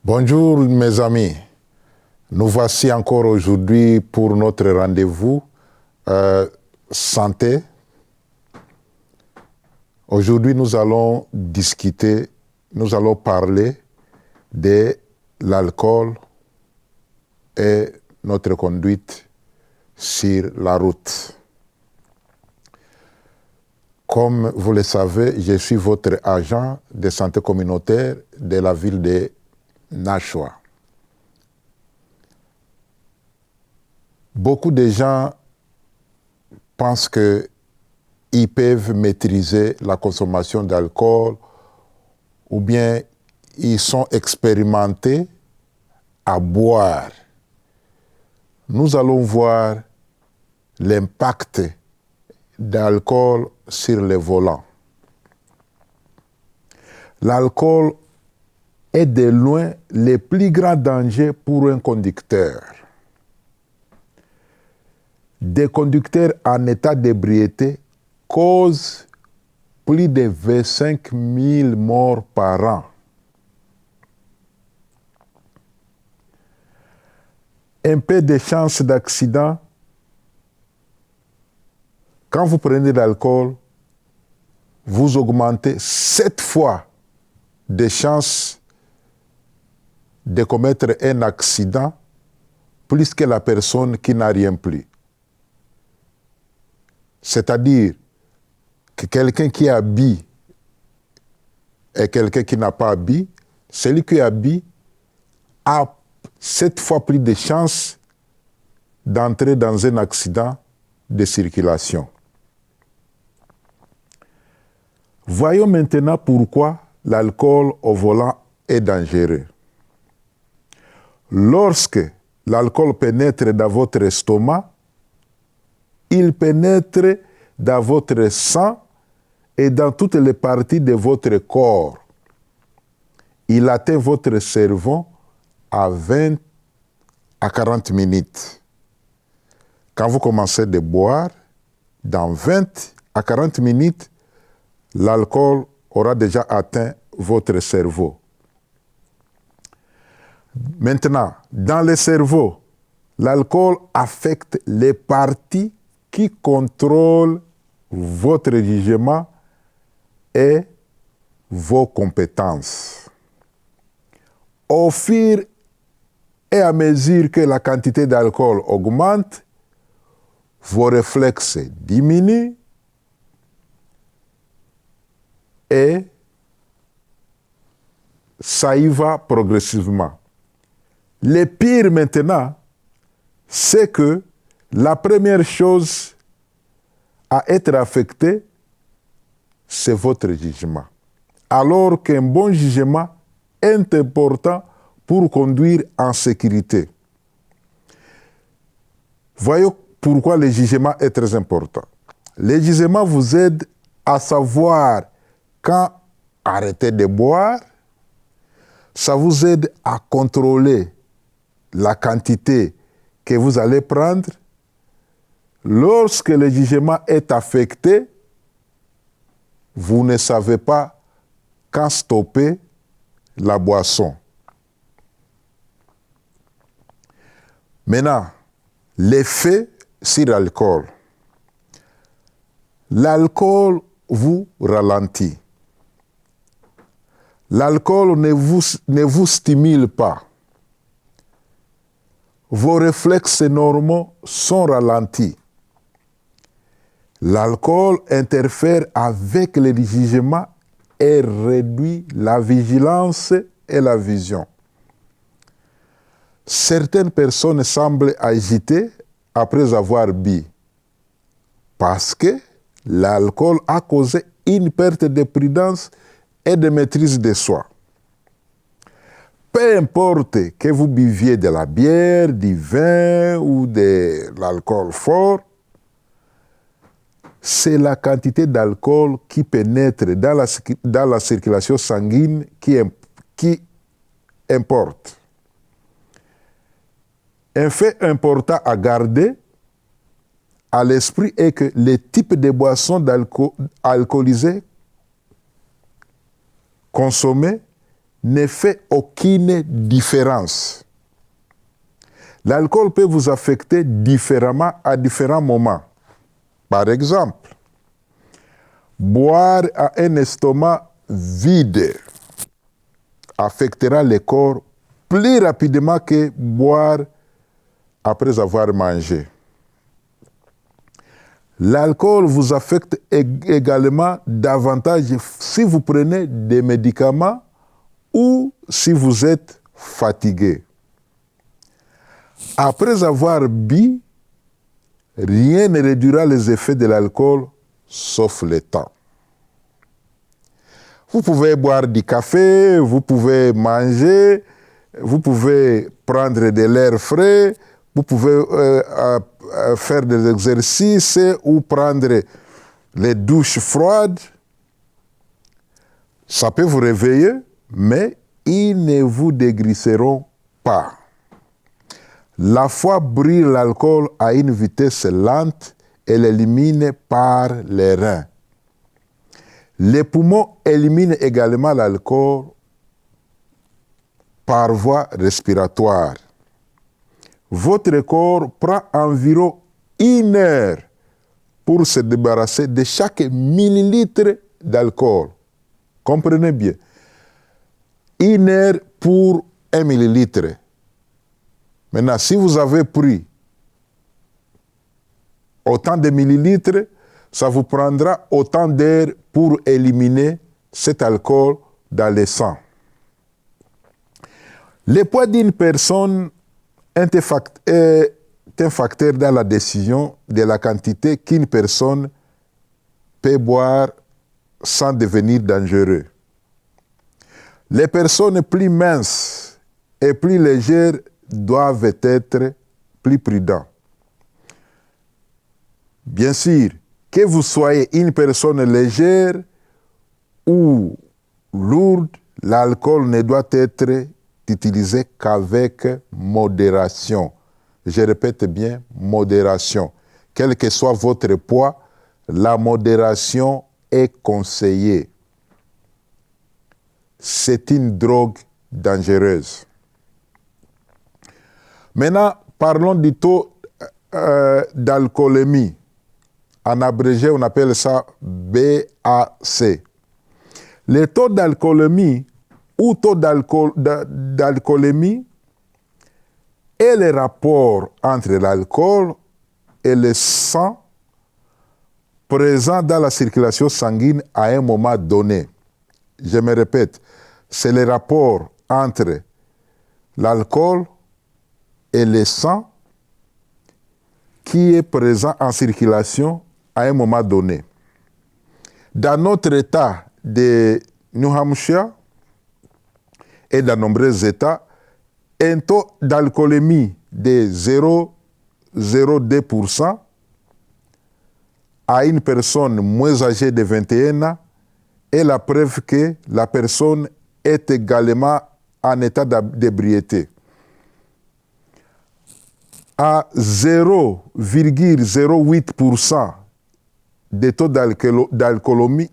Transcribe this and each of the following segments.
Bonjour mes amis, nous voici encore aujourd'hui pour notre rendez-vous santé. Aujourd'hui nous allons discuter, nous allons parler de l'alcool et notre conduite sur la route. Comme vous le savez, je suis votre agent de santé communautaire de la ville de Nashua. Beaucoup de gens pensent qu'ils peuvent maîtriser la consommation d'alcool ou bien ils sont expérimentés à boire. Nous allons voir l'impact d'alcool sur le volant. L'alcool est de loin le plus grand danger pour un conducteur. Des conducteurs en état d'ébriété causent plus de 25 000 morts par an. Un peu de chance d'accident. Quand vous prenez de l'alcool, vous augmentez 7 fois de chances de commettre un accident plus que la personne qui n'a rien pris. C'est-à-dire que quelqu'un qui a bu et quelqu'un qui n'a pas bu, celui qui a bu a 7 fois plus de chances d'entrer dans un accident de circulation. Voyons maintenant pourquoi l'alcool au volant est dangereux. Lorsque l'alcool pénètre dans votre estomac, il pénètre dans votre sang et dans toutes les parties de votre corps. Il atteint votre cerveau à 20 à 40 minutes. Quand vous commencez de boire, dans 20 à 40 minutes, l'alcool aura déjà atteint votre cerveau. Maintenant, dans le cerveau, l'alcool affecte les parties qui contrôlent votre jugement et vos compétences. Au fur et à mesure que la quantité d'alcool augmente, vos réflexes diminuent et ça y va progressivement. Le pire maintenant, c'est que la première chose à être affectée, c'est votre jugement. Alors qu'un bon jugement est important pour conduire en sécurité. Voyons pourquoi le jugement est très important. Le jugement vous aide à savoir quand arrêter de boire. Ça vous aide à contrôler la quantité que vous allez prendre. Lorsque le jugement est affecté, vous ne savez pas quand stopper la boisson. Maintenant, l'effet sur l'alcool. L'alcool vous ralentit. L'alcool ne vous stimule pas. Vos réflexes normaux sont ralentis. L'alcool interfère avec le jugement et réduit la vigilance et la vision. Certaines personnes semblent agitées après avoir bu parce que l'alcool a causé une perte de prudence et de maîtrise de soi. Peu importe que vous buviez de la bière, du vin ou de l'alcool fort, c'est la quantité d'alcool qui pénètre dans la circulation sanguine qui importe. Un fait important à garder à l'esprit est que les types de boissons alcoolisées consommées ne fait aucune différence. L'alcool peut vous affecter différemment à différents moments. Par exemple, boire à un estomac vide affectera le corps plus rapidement que boire après avoir mangé. L'alcool vous affecte également davantage si vous prenez des médicaments ou si vous êtes fatigué. Après avoir bu, rien ne réduira les effets de l'alcool sauf le temps. Vous pouvez boire du café, vous pouvez manger, vous pouvez prendre de l'air frais, vous pouvez faire des exercices ou prendre les douches froides. Ça peut vous réveiller, mais ils ne vous dégraisseront pas. La foi brûle l'alcool à une vitesse lente et l'élimine par les reins. Les poumons éliminent également l'alcool par voie respiratoire. Votre corps prend environ 1 heure pour se débarrasser de chaque millilitre d'alcool. Comprenez bien. 1 heure pour 1 millilitre. Maintenant, si vous avez pris autant de millilitres, ça vous prendra autant d'heures pour éliminer cet alcool dans le sang. Le poids d'une personne est un facteur dans la décision de la quantité qu'une personne peut boire sans devenir dangereux. Les personnes plus minces et plus légères doivent être plus prudents. Bien sûr, que vous soyez une personne légère ou lourde, l'alcool ne doit être utilisé qu'avec modération. Je répète bien, modération. Quel que soit votre poids, la modération est conseillée. C'est une drogue dangereuse. Maintenant, parlons du taux d'alcoolémie. En abrégé, on appelle ça BAC. Le taux d'alcoolémie ou taux d'alcoolémie est le rapport entre l'alcool et le sang présent dans la circulation sanguine à un moment donné. Je me répète, c'est le rapport entre l'alcool et le sang qui est présent en circulation à un moment donné. Dans notre État de New Hampshire et dans nombreux États, un taux d'alcoolémie de 0,02% à une personne moins âgée de 21 ans est la preuve que la personne est également en état d'ébriété. À 0,08% des taux d'alcoolémie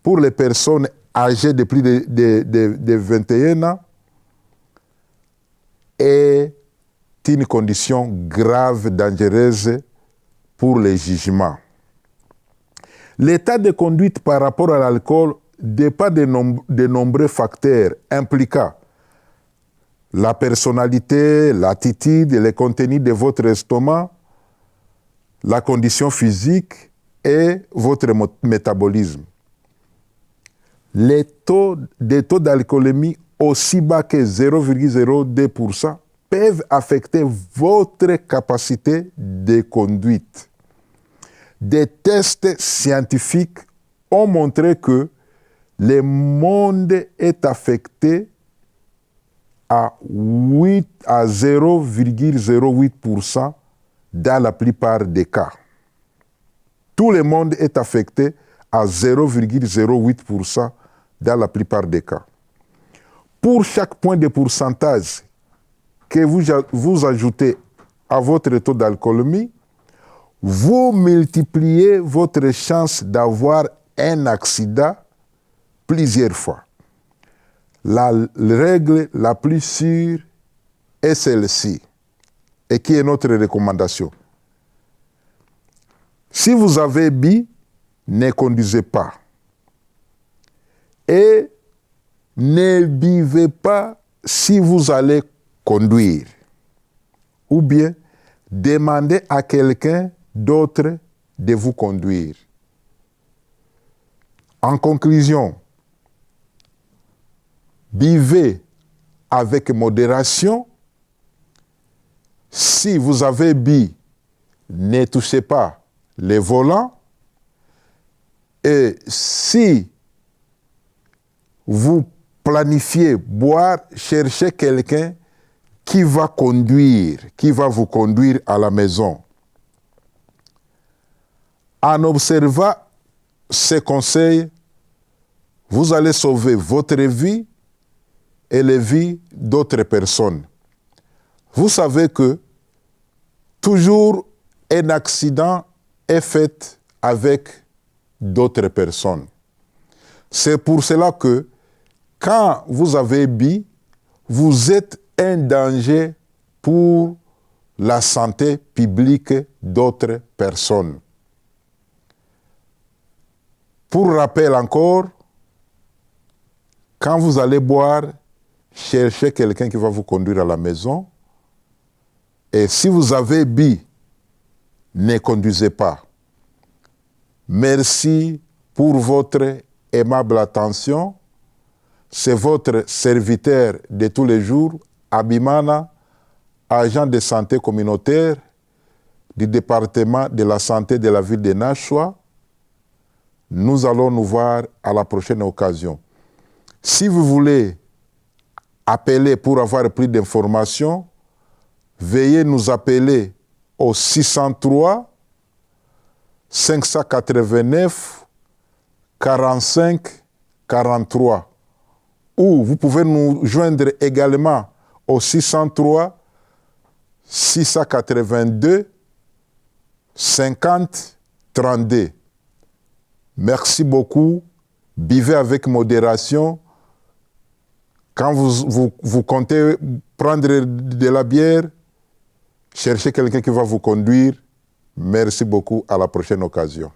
pour les personnes âgées de plus de 21 ans est une condition grave, dangereuse pour les jugements. L'état de conduite par rapport à l'alcool dépend de nombreux facteurs impliquant la personnalité, l'attitude et le contenu de votre estomac, la condition physique et votre métabolisme. Les taux d'alcoolémie aussi bas que 0,02% peuvent affecter votre capacité de conduite. Des tests scientifiques ont montré que le monde est affecté à 0,08% dans la plupart des cas. Tout le monde est affecté à 0,08% dans la plupart des cas. Pour chaque point de pourcentage que vous ajoutez à votre taux d'alcoolémie, vous multipliez votre chance d'avoir un accident plusieurs fois. La règle la plus sûre est celle-ci, et qui est notre recommandation. Si vous avez bu, ne conduisez pas. Et ne buvez pas si vous allez conduire. Ou bien, demandez à quelqu'un d'autre de vous conduire. En conclusion, buvez avec modération. Si vous avez bu, ne touchez pas les volants. Et si vous planifiez boire, cherchez quelqu'un qui va conduire, qui va vous conduire à la maison. En observant ces conseils, vous allez sauver votre vie et les vies d'autres personnes. Vous savez que toujours un accident est fait avec d'autres personnes. C'est pour cela que quand vous avez bu, vous êtes un danger pour la santé publique d'autres personnes. Pour rappel encore, quand vous allez boire, cherchez quelqu'un qui va vous conduire à la maison. Et si vous avez bu, ne conduisez pas. Merci pour votre aimable attention. C'est votre serviteur de tous les jours, Abimana, agent de santé communautaire du département de la santé de la ville de Nashua. Nous allons nous voir à la prochaine occasion. Si vous voulez appeler pour avoir plus d'informations, veuillez nous appeler au 603 589 45 43. Ou vous pouvez nous joindre également au 603 682 50 32. Merci beaucoup. Buvez avec modération. Quand vous comptez prendre de la bière, cherchez quelqu'un qui va vous conduire. Merci beaucoup. À la prochaine occasion.